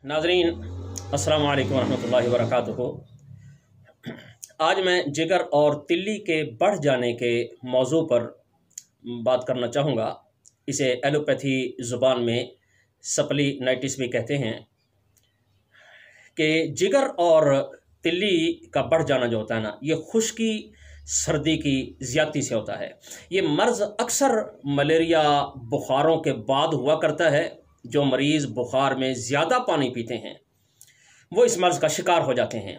नाज़रीन अस्सलाम वालेकुम रहमतुल्लाहि व बरकातुहू। आज मैं जिगर और तिल्ली के बढ़ जाने के मौजू पर बात करना चाहूँगा। इसे एलोपैथी ज़ुबान में सप्लीनाइटिस भी कहते हैं कि जिगर और तिल्ली का बढ़ जाना जो होता है ना, ये खुश्की सर्दी की ज़्यादती से होता है। ये मर्ज़ अक्सर मलेरिया बुखारों के बाद हुआ करता है। जो मरीज़ बुखार में ज़्यादा पानी पीते हैं वो इस मर्ज़ का शिकार हो जाते हैं,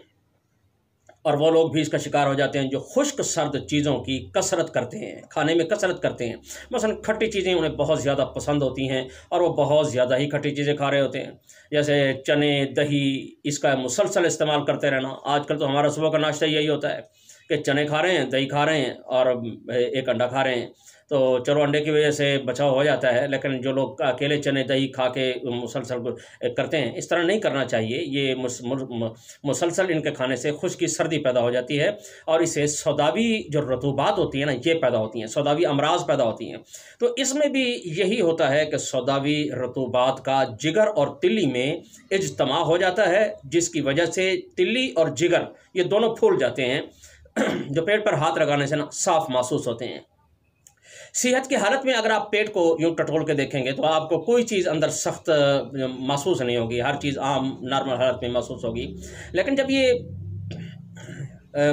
और वो लोग भी इसका शिकार हो जाते हैं जो खुश्क सर्द चीज़ों की कसरत करते हैं, खाने में कसरत करते हैं। मसलन खट्टी चीज़ें उन्हें बहुत ज़्यादा पसंद होती हैं और वो बहुत ज़्यादा ही खट्टी चीज़ें खा रहे होते हैं, जैसे चने, दही। इसका मुसलसल इस्तेमाल करते रहना। आजकल तो हमारा सुबह का नाश्ता यही होता है कि चने खा रहे हैं, दही खा रहे हैं और एक अंडा खा रहे हैं। तो चलो अंडे की वजह से बचाव हो जाता है, लेकिन जो लोग अकेले चने दही खा के मुसलसल करते हैं, इस तरह नहीं करना चाहिए। ये मुसलसल इनके खाने से खुश्की सर्दी पैदा हो जाती है और इससे सौदावी जो रतूबात होती है ना, ये पैदा होती हैं, सौदावी अमराज पैदा होती हैं। तो इसमें भी यही होता है कि सौदावी रतूबात का जिगर और तिल्ली में इज्तमा हो जाता है, जिसकी वजह से तिल्ली और जिगर ये दोनों फूल जाते हैं जो पेट पर हाथ लगाने से ना साफ महसूस होते हैं। सेहत की हालत में अगर आप पेट को यूँ टटोल के देखेंगे तो आपको कोई चीज़ अंदर सख्त महसूस नहीं होगी, हर चीज़ आम नॉर्मल हालत में महसूस होगी। लेकिन जब ये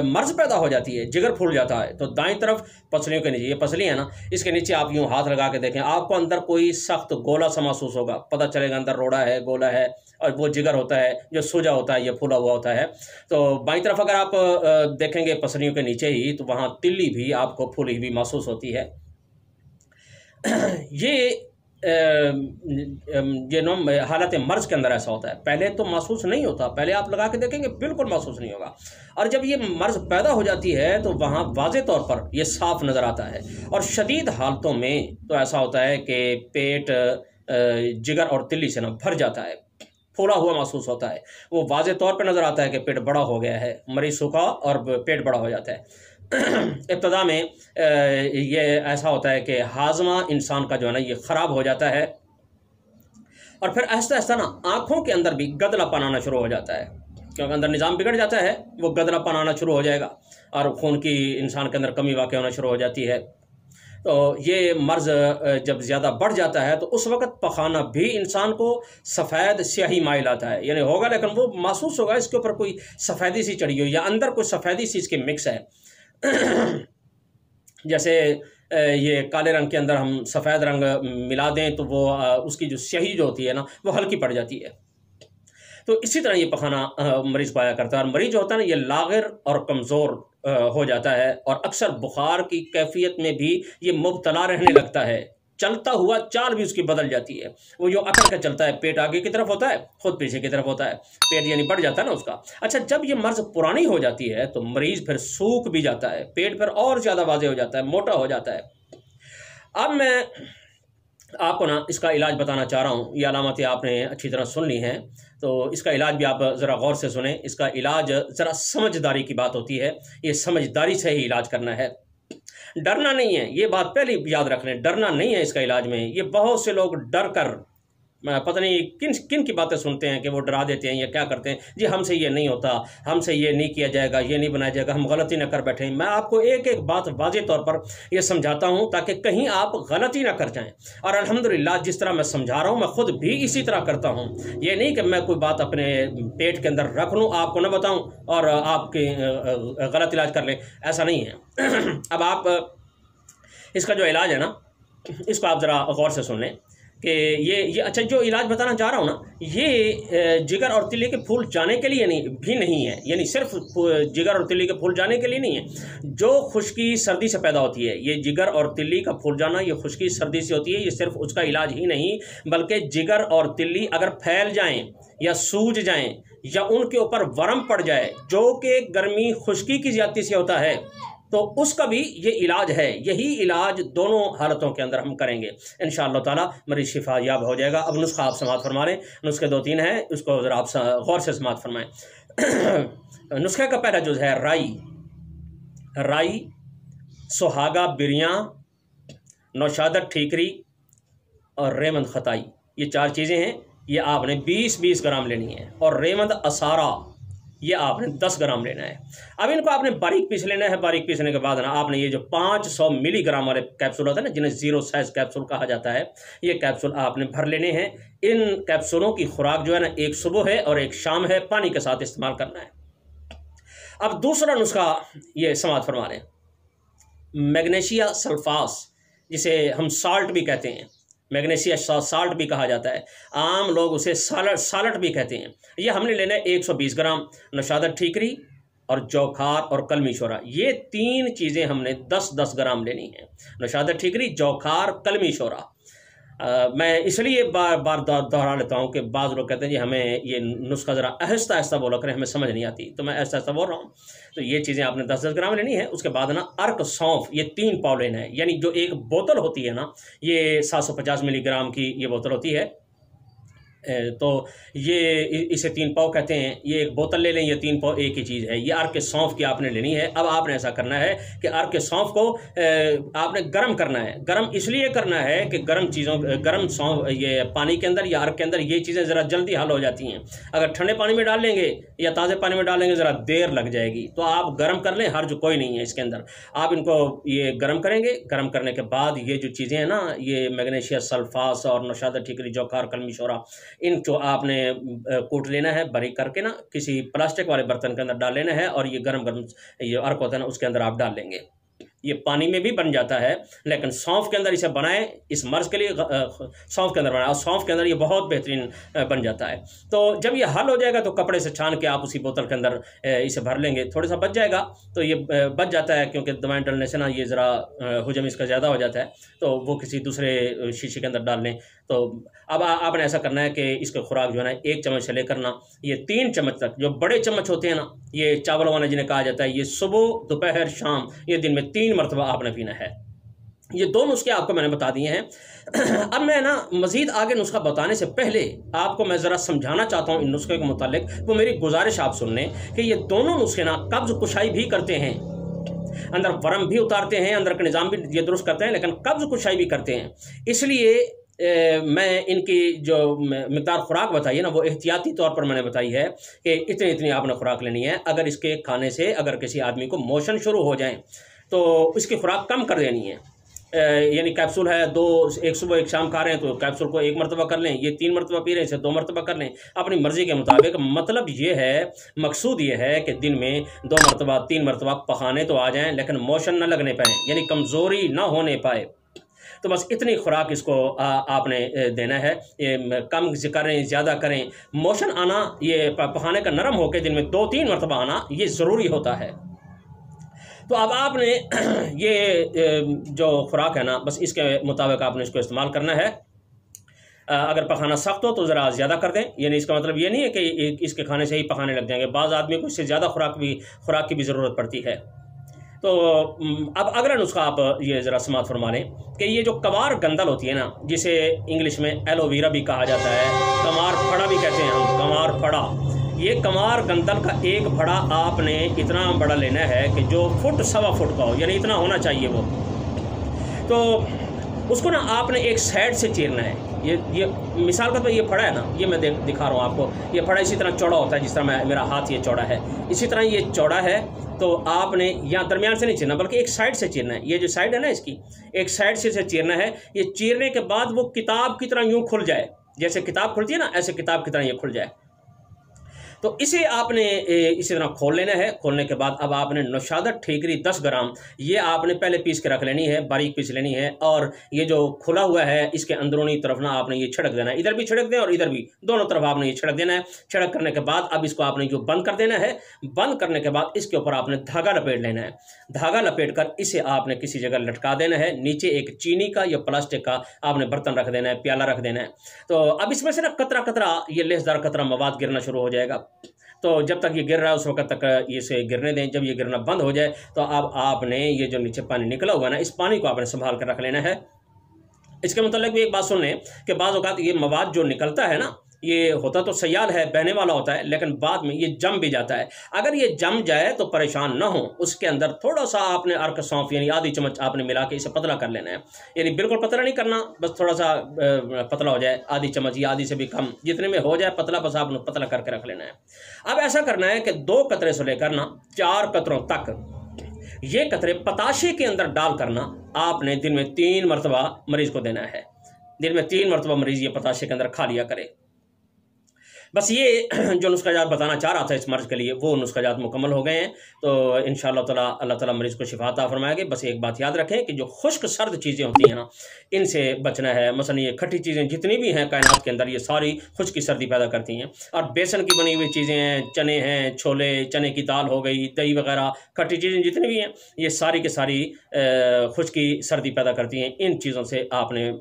मर्ज़ पैदा हो जाती है, जिगर फूल जाता है, तो दाईं तरफ पसलियों के नीचे, ये पसली है ना, इसके नीचे आप यूँ हाथ लगा के देखें, आपको अंदर कोई सख्त गोला सा महसूस होगा। पता चलेगा अंदर रोड़ा है, गोला है, और वो जिगर होता है जो सूजा होता है, ये फूला हुआ होता है। तो बाईं तरफ अगर आप देखेंगे पसलियों के नीचे ही, तो वहाँ तिल्ली भी आपको फूली हुई महसूस होती है। ये नो हालत मर्ज़ के अंदर ऐसा होता है। पहले तो महसूस नहीं होता, पहले आप लगा के देखेंगे बिल्कुल महसूस नहीं होगा, और जब ये मर्ज़ पैदा हो जाती है तो वहाँ वाज़े तौर पर ये साफ़ नज़र आता है। और शदीद हालतों में तो ऐसा होता है कि पेट जिगर और तिल्ली से ना भर जाता है, फूला हुआ महसूस होता है। वो वाज़े तौर पर नज़र आता है कि पेट बड़ा हो गया है, मरीज़ सूखा और पेट बड़ा हो जाता है। इब्तदा में ये ऐसा होता है कि हाजमा इंसान का जो है ना ये ख़राब हो जाता है, और फिर आहिस्ता आहिस्ता ना आँखों के अंदर भी गदलापन आना शुरू हो जाता है, क्योंकि अंदर निज़ाम बिगड़ जाता है, वो गदलापन आना शुरू हो जाएगा और खून की इंसान के अंदर कमी वाक़ होना शुरू हो जाती है। तो ये मर्ज़ जब ज़्यादा बढ़ जाता है तो उस वक़्त पखाना भी इंसान को सफ़ेद स्याही माइल आता है, यानी होगा, लेकिन वो महसूस होगा इसके ऊपर कोई सफ़ेदी सी चढ़ी हुई या अंदर कोई सफ़ेदी सी इसके मिक्स है। जैसे ये काले रंग के अंदर हम सफ़ेद रंग मिला दें तो वो उसकी जो स्याही जो होती है ना वो हल्की पड़ जाती है। तो इसी तरह ये पखाना मरीज़ पाया करता है, और मरीज़ जो होता है ना ये लाग़िर और कमज़ोर हो जाता है, और अक्सर बुखार की कैफियत में भी ये मुब्तला रहने लगता है। चलता हुआ चाल भी उसकी बदल जाती है, वो जो अकड़ के चलता है, पेट आगे की तरफ होता है, खुद पीछे की तरफ होता है, पेट यानी बढ़ जाता है ना उसका। अच्छा, जब ये मर्ज़ पुरानी हो जाती है तो मरीज़ फिर सूख भी जाता है, पेट फिर और ज़्यादा वाज़े हो जाता है, मोटा हो जाता है। अब मैं आपको ना इसका इलाज बताना चाह रहा हूँ। ये अलामतें आपने अच्छी तरह सुन ली हैं, तो इसका इलाज भी आप ज़रा गौर से सुने। इसका इलाज ज़रा समझदारी की बात होती है, ये समझदारी से ही इलाज करना है, डरना नहीं है। ये बात पहले याद रख लें, डरना नहीं है इसका इलाज में। ये बहुत से लोग डर कर पता नहीं किन किन की बातें सुनते हैं कि वो डरा देते हैं या क्या करते हैं, जी हमसे ये नहीं होता, हमसे ये नहीं किया जाएगा, ये नहीं बनाया जाएगा, हम गलती न कर बैठें। मैं आपको एक एक बात वाज़े तौर पर ये समझाता हूँ ताकि कहीं आप गलती ना कर जाएं। और अल्हम्दुलिल्लाह जिस तरह मैं समझा रहा हूँ मैं खुद भी इसी तरह करता हूँ। ये नहीं कि मैं कोई बात अपने पेट के अंदर रख लूँ, आपको न बताऊँ और आपके गलत इलाज कर लें, ऐसा नहीं है। अब आप इसका जो इलाज है ना, इसको आप ज़रा गौर से सुन लें कि ये अच्छा जो इलाज बताना चाह रहा हूँ ना, ये जिगर और तिल्ली के फूल जाने के लिए नहीं है, यानी सिर्फ जिगर और तिल्ली के फूल जाने के लिए नहीं है। जो खुश्की सर्दी से पैदा होती है, ये जिगर और तिल्ली का फूल जाना ये खुश्की सर्दी से होती है। ये सिर्फ उसका इलाज ही नहीं, बल्कि जिगर और तिल्ली अगर फैल जाएँ या सूज जाएँ या उनके ऊपर वरम पड़ जाए, जो कि गर्मी खुश्की की ज़्यादती से होता है, तो उसका भी ये इलाज है। यही इलाज दोनों हालतों के अंदर हम करेंगे इंशाअल्लाह ताला, मरीज़ शिफा याब हो जाएगा। अब नुस्खा आप समाअत फरमा लें। नुस्खे 2-3 हैं, उसको ज़रा आप गौर से समाअत फरमाएँ। नुस्खे का पहला जुज़ है राई, सुहागा बिरियाँ, नौशादत ठीकरी और रेमंद खताई। ये 4 चीज़ें हैं। ये आपने 20-20 ग्राम लेनी है, और रेवंद असारा ये आपने 10 ग्राम लेना है। अब इनको आपने बारीक पीस लेना है। बारीक पीसने के बाद ना आपने ये जो 500 मिलीग्राम वाले कैप्सूल होते हैं ना, जिन्हें जीरो साइज कैप्सूल कहा जाता है, ये कैप्सूल आपने भर लेने हैं। इन कैप्सूलों की खुराक जो है ना, एक सुबह है और एक शाम है, पानी के साथ इस्तेमाल करना है। अब दूसरा नुस्खा ये समाप्त फरमा लें, मैग्नीशिया सल्फास, जिसे हम साल्ट भी कहते हैं, मैग्नीशिया साल्ट भी कहा जाता है, आम लोग उसे सालट भी कहते हैं। यह हमने लेना है 120 ग्राम। नौशादत ठीकरी और जौखार और कलमी शोरा, ये 3 चीज़ें हमने 10-10 ग्राम लेनी है। नौशादत ठीकरी, जौखार, कलमी शोरा। मैं इसलिए बार बार दोहरा लेता हूँ कि बाज़ लोग कहते हैं जी हमें ये नुस्खा ज़रा आहिस्ता आहिस्ता बोला करें, हमें समझ नहीं आती, तो मैं आहिस्ता आहिस्ता बोल रहा हूँ। तो ये चीज़ें आपने 10-10 ग्राम लेनी है। उसके बाद ना अर्क सौंफ, ये 3 पाव लेना है। यानी जो एक बोतल होती है ना, ये 750 मिलीग्राम की ये बोतल होती है। तो ये इसे 3 पाव कहते हैं। ये एक बोतल ले लें, ये 3 पाव एक ही चीज़ है। ये अर्क सौंफ की आपने लेनी है। अब आपने ऐसा करना है कि अर्क सौंफ को आपने गर्म करना है। गर्म इसलिए करना है कि गर्म सौंफ ये पानी के अंदर या अर्क के अंदर ये चीज़ें ज़रा जल्दी हल हो जाती हैं। अगर ठंडे पानी में डाल लेंगे या ताज़े पानी में डालेंगे ज़रा देर लग जाएगी। तो आप गर्म कर लें, हर्ज कोई नहीं है इसके अंदर। आप इनको ये गर्म करेंगे। गर्म करने के बाद ये जो चीज़ें हैं ना, ये मैग्नीशिया सल्फास और नौशादत ठीकरी, जौखार, कलमी शोरा, इनको आपने कूट लेना है बारीक करके ना, किसी प्लास्टिक वाले बर्तन के अंदर डाल लेना है, और ये गरम ये अर्क होता है ना, उसके अंदर आप डाल लेंगे। ये पानी में भी बन जाता है, लेकिन सौंफ के अंदर इसे बनाएं, इस मर्ज के लिए सौंफ के अंदर बनाएं, और सौंफ के अंदर ये बहुत बेहतरीन बन जाता है। तो जब ये हल हो जाएगा तो कपड़े से छान के आप उसी बोतल के अंदर इसे भर लेंगे। थोड़ा सा बच जाएगा, तो ये बच जाता है क्योंकि दवाएं डलने से ना ये ज़रा हजम इसका ज़्यादा हो जाता है, तो वो किसी दूसरे शीशे के अंदर डाल लें। तो अब आपने ऐसा करना है कि इसका खुराक जो है ना, 1 चम्मच से लेकर ना ये 3 चम्मच तक, जो बड़े चम्मच होते हैं ना, ये चावल वाले जिन्हें कहा जाता है, ये सुबह, दोपहर, शाम, ये दिन में 3 मरतबा आपने पीना है। ये 2 नुस्खे आपको मैंने बता दिए हैं। अब मैं ना मज़ीद आगे नुस्खा बताने से पहले आपको मैं ज़रा समझाना चाहता हूँ इन नुस्खे के मुतालिक। वो मेरी गुजारिश आप सुन लें कि ये दोनों नुस्खे ना कब्ज़ कुशाई भी करते हैं, अंदर वरम भी उतारते हैं, अंदर का निज़ाम भी ये दुरुस्त करते हैं, लेकिन कब्ज़ कुशाई भी करते हैं। इसलिए मैं इनकी जो मिक़दार खुराक बताई है ना, वो एहतियाती तौर पर मैंने बताई है कि इतनी इतनी आपने खुराक लेनी है। अगर इसके खाने से अगर किसी आदमी को मोशन शुरू हो जाए तो इसकी खुराक कम कर देनी है। यानी कैप्सूल है 2, एक सुबह एक शाम खा रहे हैं तो कैप्सूल को 1 मरतबा कर लें। ये 3 मरतबा पी रहे हैं, इसे 2 मरतबा कर लें, अपनी मर्ज़ी के मुताबिक। मतलब ये है, मकसूद ये है कि दिन में 2 मरतबा 3 मरतबा पखाने तो आ जाएँ, लेकिन मोशन न लगने पाए, यानी कमज़ोरी ना होने पाए। तो बस इतनी खुराक इसको आपने देना है। ये कम करें ज़्यादा करें, मोशन आना, ये पखाने का नरम होकर दिन में 2-3 मरतबा आना, ये ज़रूरी होता है। तो अब आपने ये जो खुराक है ना, बस इसके मुताबिक आपने इसको इस्तेमाल करना है। अगर पखाना सख्त हो तो ज़रा ज़्यादा कर दें, यानी इसका मतलब ये नहीं है कि इसके खाने से ही पखाने लग जाएंगे। बाज़ आदमी को इससे ज़्यादा खुराक की भी ज़रूरत पड़ती है। तो अब अगला नुस्खा आप ये ज़रा समात फरमा लें कि ये जो कमार गंदल होती है ना, जिसे इंग्लिश में एलोवेरा भी कहा जाता है, कमार फड़ा भी कहते हैं हम, कमार फड़ा। ये कमार गंदल का एक फड़ा आपने इतना बड़ा लेना है कि जो फुट 1.25 फुट का हो, यानी इतना होना चाहिए वो। तो उसको ना आपने एक साइड से चीरना है। ये मिसाल का तो ये फड़ा है ना, ये मैं दिखा रहा हूँ आपको। ये फड़ा इसी तरह चौड़ा होता है जिस तरह मेरा हाथ ये चौड़ा है, इसी तरह ये चौड़ा है। तो आपने यहाँ दरमियान से नहीं चीरना, बल्कि एक साइड से चीरना है। ये जो साइड है ना, इसकी एक साइड से इसे चीरना है। ये चीरने के बाद वो किताब की तरह यूँ खुल जाए, जैसे किताब खुलती है ना, ऐसे किताब की तरह ये खुल जाए। तो इसे आपने इसी तरह खोल लेना है। खोलने के बाद अब आपने नौशादत ठीकरी 10 ग्राम ये आपने पहले पीस के रख लेनी है, बारीक पीस लेनी है। और ये जो खुला हुआ है इसके अंदरूनी तरफ ना आपने ये छिड़क देना है, इधर भी छिड़क दें और इधर भी, दोनों तरफ आपने ये छिड़क देना है। छिड़क करने के बाद अब इसको आपने जो बंद कर देना है। बंद करने के बाद इसके ऊपर आपने धागा लपेट लेना है। धागा लपेट कर इसे आपने किसी जगह लटका देना है। नीचे एक चीनी का या प्लास्टिक का आपने बर्तन रख देना है, प्याला रख देना है। तो अब इसमें से ना कतरा कतरा ये लेसदार कतरा मवाद गिरना शुरू हो जाएगा। तो जब तक ये गिर रहा है उस वक्त तक इसे गिरने दें। जब ये गिरना बंद हो जाए तो अब आपने ये जो नीचे पानी निकला हुआ है ना, इस पानी को आपने संभाल कर रख लेना है। اس کے متعلق بھی ایک بات سن لیں کہ بعض اوقات یہ مواد جو نکلتا ہے نا، یہ ہوتا تو سیال ہے، بہنے والا ہوتا ہے، لیکن بعد میں یہ جم بھی جاتا ہے۔ اگر یہ جم جائے تو پریشان نہ ہو، اس کے اندر تھوڑا سا آپ نے عرق سونف یعنی آدھی چمچ آپ نے ملا کے اسے پتلا کر لینا ہے، یعنی بالکل پتلا نہیں کرنا، بس تھوڑا سا پتلا ہو جائے، آدھی چمچ یا آدھی سے بھی کم، جتنے میں ہو جائے پتلا، بس آپ نے پتلا کر کے رکھ لینا ہے۔ اب ایسا کرنا ہے کہ 2 قطرے سے لے کر نا 4 قطروں تک یہ قطرے پتاشے کے اندر ڈال کرنا آپ نے دن میں 3 مرتبہ مریض کو دینا ہے۔ دن میں 3 مرتبہ مریض یہ پتاشے کے اندر کھا لیا کرے۔ بس یہ جو نسخہ جات بتانا چاہ رہا تھا اس مرض کے لیے، وہ نسخہ جات مکمل ہو گئے ہیں، تو انشاءاللہ تعالی اللہ تعالیٰ مریض کو شفا عطا فرمائے گا۔ بس ایک بات یاد رکھیں کہ جو خشک سرد چیزیں ہوتی ہیں نا، ان سے بچنا ہے۔ مثلا یہ کھٹی چیزیں جتنی بھی ہیں کائنات کے اندر، یہ ساری خشکی سردی پیدا کرتی ہیں، اور بیسن کی بنی ہوئی چیزیں ہیں، چنے ہیں، چھولے، چنے کی دال ہو گئی، دہی وغیرہ، کھٹی چیزیں جتنی بھی ہیں، یہ ساری کی ساری خشکی سردی پیدا کرتی ہیں۔ ان چیزوں سے آپ نے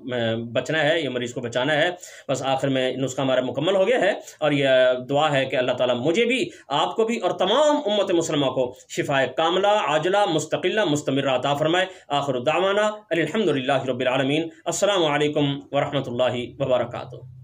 بچنا ہے، یہ مریض کو بچانا ہے۔ بس آخر میں نسخہ ہمارا مکمل ہو گیا ہے، اور یہ دعا ہے کہ اللہ تعالیٰ مجھے بھی، آپ کو بھی، اور تمام امت مسلمہ کو شفائے کاملہ عاجلہ مستقلہ مستمرہ عطا فرمائے۔ آخر دعوانا الحمدللہ رب العالمین۔ السلام علیکم ورحمۃ اللہ وبرکاتہ۔